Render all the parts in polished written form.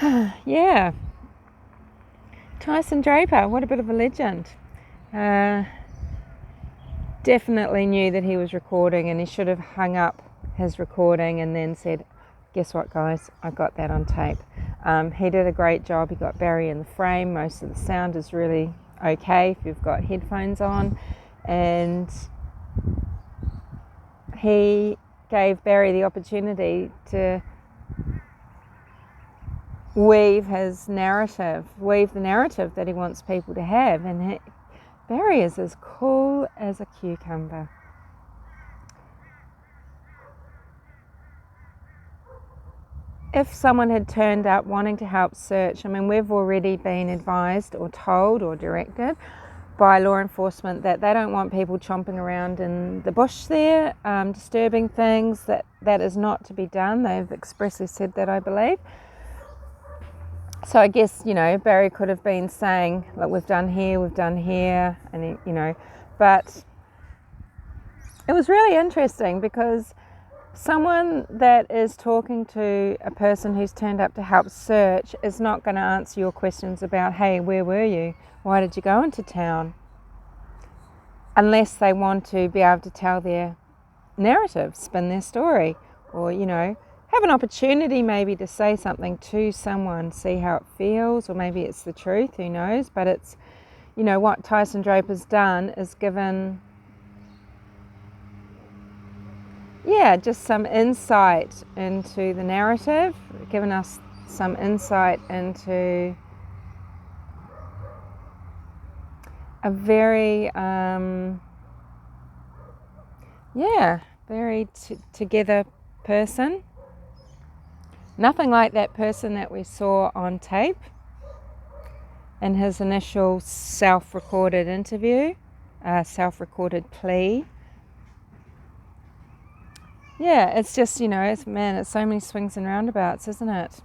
Yeah, Tyson Draper, what a bit of a legend. Definitely knew that he was recording, and he should have hung up his recording and then said, guess what guys, I got that on tape. He did a great job. He got Barry in the frame. Most of the sound is really okay if you've got headphones on, and he gave Barry the opportunity to weave the narrative that he wants people to have, and Barry is as cool as a cucumber. If someone had turned up wanting to help search, I mean, we've already been advised or told or directed by law enforcement that they don't want people chomping around in the bush there, disturbing things. That is not to be done. They've expressly said that, I believe. So I guess, Barry could have been saying, look, we've done here, and but it was really interesting because someone that is talking to a person who's turned up to help search is not going to answer your questions about, hey, where were you? Why did you go into town? Unless they want to be able to tell their narrative, spin their story, or, have an opportunity maybe to say something to someone, see how it feels, or maybe it's the truth, who knows? But it's, what Tyson Draper's done is given, just some insight into the narrative, given us some insight into a very, very together person. Nothing like that person that we saw on tape in his initial self-recorded interview, self-recorded plea. Yeah, it's just, it's so many swings and roundabouts, isn't it?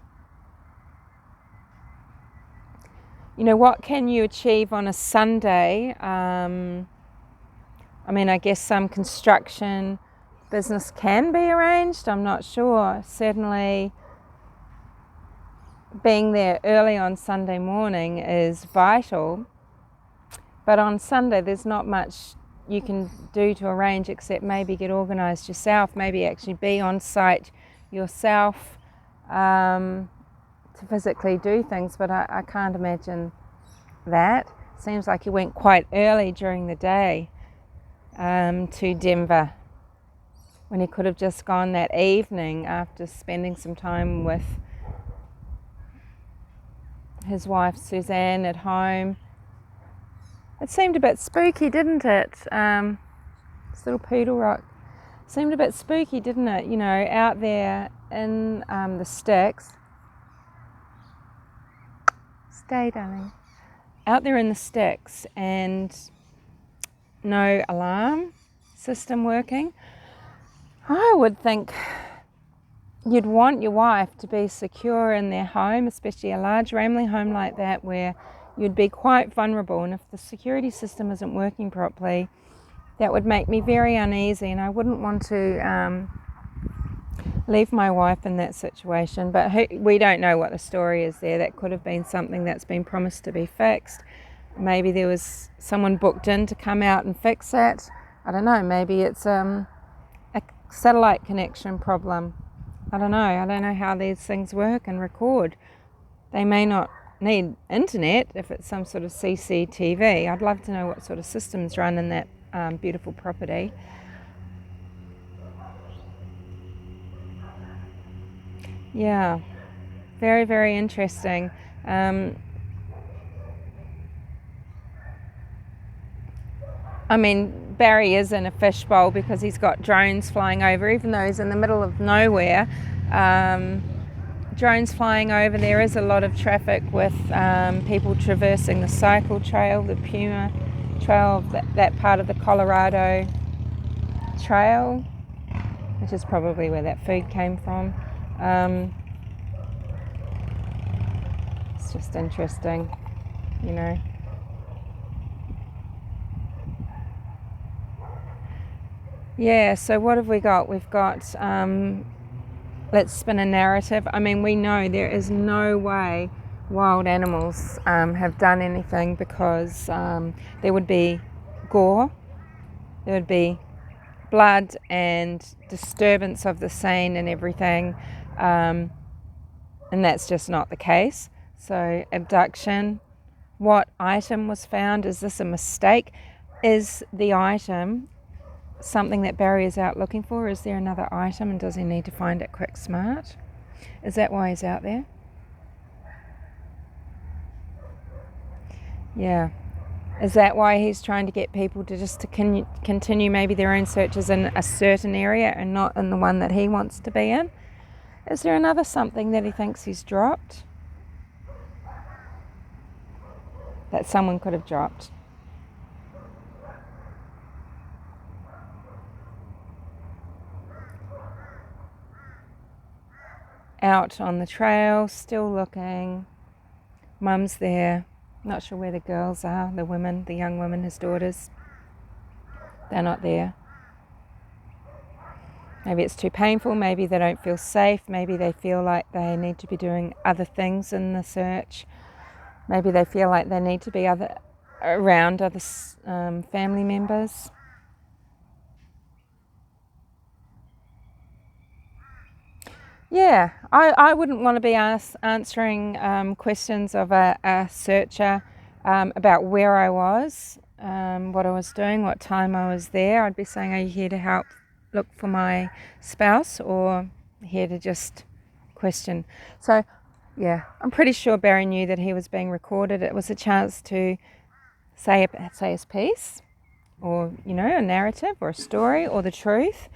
What can you achieve on a Sunday? I guess some construction business can be arranged. I'm not sure. Certainly being there early on Sunday morning is vital. But on Sunday, there's not much you can do to arrange except maybe get organised yourself, maybe actually be on site yourself to physically do things, but I can't imagine that. Seems like he went quite early during the day to Denver when he could have just gone that evening after spending some time with his wife Suzanne at home. It seemed a bit spooky, didn't it? This little poodle rock seemed a bit spooky, didn't it? Out there in the sticks. Stay, darling. Out there in the sticks and no alarm system working. I would think you'd want your wife to be secure in their home, especially a large rambling home like that where you'd be quite vulnerable, and if the security system isn't working properly, that would make me very uneasy, and I wouldn't want to leave my wife in that situation. But we don't know what the story is there. That could have been something that's been promised to be fixed. Maybe there was someone booked in to come out and fix it. I don't know, maybe it's a satellite connection problem. I don't know how these things work and record. They may not need internet if it's some sort of CCTV. I'd love to know what sort of systems run in that beautiful property. Yeah, very, very interesting. Barry is in a fishbowl because he's got drones flying over, even though he's in the middle of nowhere. Drones flying over. There is a lot of traffic with people traversing the cycle trail, the Puma Trail, that part of the Colorado Trail, which is probably where that food came from. It's just interesting, Yeah, so what have we got? We've got let's spin a narrative. I mean, we know there is no way wild animals have done anything, because there would be gore, there would be blood and disturbance of the scene and everything, and that's just not the case. So abduction, what item was found? Is this a mistake? Is the item something that Barry is out looking for? Is there another item, and does he need to find it quick smart? Is that why he's out there? Yeah. Is that why he's trying to get people to just continue maybe their own searches in a certain area and not in the one that he wants to be in? Is there another something that he thinks he's dropped, that someone could have dropped? Out on the trail, still looking. Mum's there. Not sure where the girls are, the women, the young women, his daughters. They're not there. Maybe it's too painful, maybe they don't feel safe, maybe they feel like they need to be doing other things in the search. Maybe they feel like they need to be around other family members. Yeah, I wouldn't want to be answering questions of a searcher about where I was, what I was doing, what time I was there. I'd be saying, are you here to help look for my spouse, or here to just question? So, yeah, I'm pretty sure Barry knew that he was being recorded. It was a chance to say his piece, or, you know, a narrative or a story or the truth.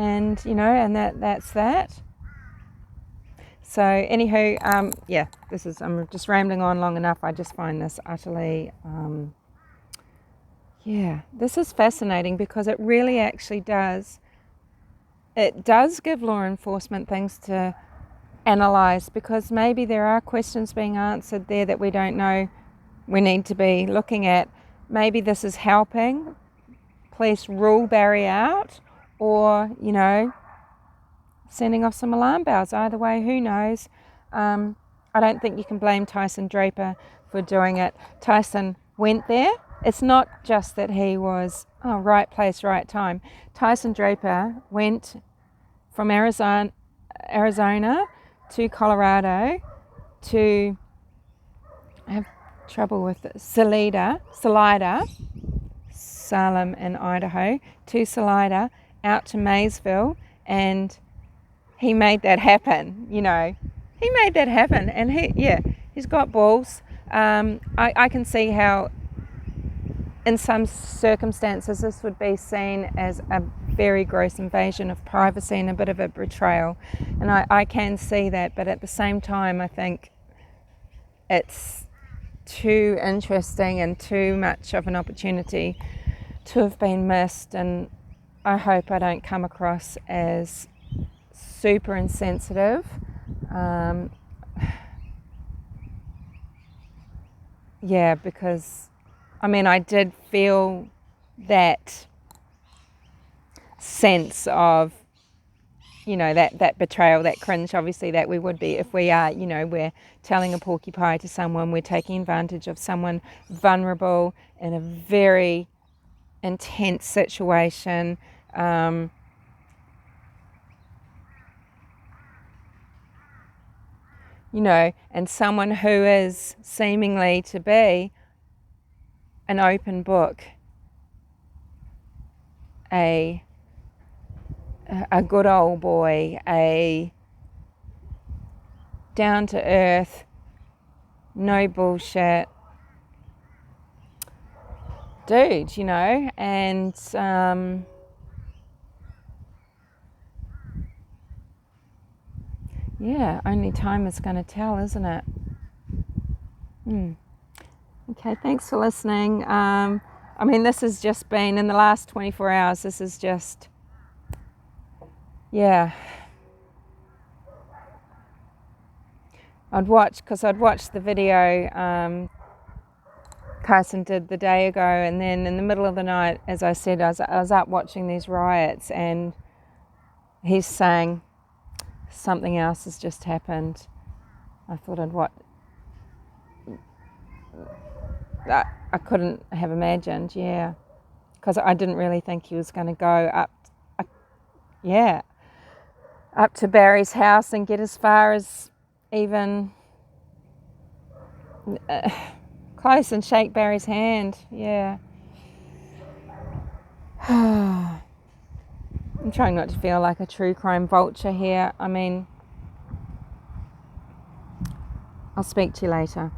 And, you know, and that's that. So anywho, yeah, I'm just rambling on long enough. I just find this utterly, yeah, this is fascinating, because it really actually does give law enforcement things to analyse, because maybe there are questions being answered there that we don't know we need to be looking at. Maybe this is helping police rule Barry out, or, you know, sending off some alarm bells. Either way, who knows? I don't think you can blame Tyson Draper for doing it. Tyson went there. It's not just that he was, right place, right time. Tyson Draper went from Arizona to Colorado to, I have trouble with it, Salida, Salem and Idaho, to Salida, out to MAYSVILLE, and he made that happen. You know, he made that happen, and he's got balls. I can see how in some circumstances this would be seen as a very gross invasion of privacy and a bit of a betrayal, and I can see that, but at the same time I think it's too interesting and too much of an opportunity to have been missed. And I hope I don't come across as super insensitive. Yeah, because I mean, I did feel that sense of, you know, that betrayal, that cringe, obviously, that we would be if we are, you know, we're telling a porky pie to someone, we're taking advantage of someone vulnerable in a very intense situation. You know, and someone who is seemingly to be an open book, a good old boy, a down to earth, no bullshit dude, you know, and yeah, only time is going to tell, isn't it? Okay, thanks for listening. I mean, this has just been, in the last 24 hours, this is just, yeah. I'd watched the video a Carson did the day ago, and then in the middle of the night, as I said, I was up watching these riots, and he's saying something else has just happened. I thought I couldn't have imagined, yeah, because I didn't really think he was going to go up to Barry's house and get as far as even close and shake Barry's hand. Yeah. I'm trying not to feel like a true crime vulture here. I mean, I'll speak to you later.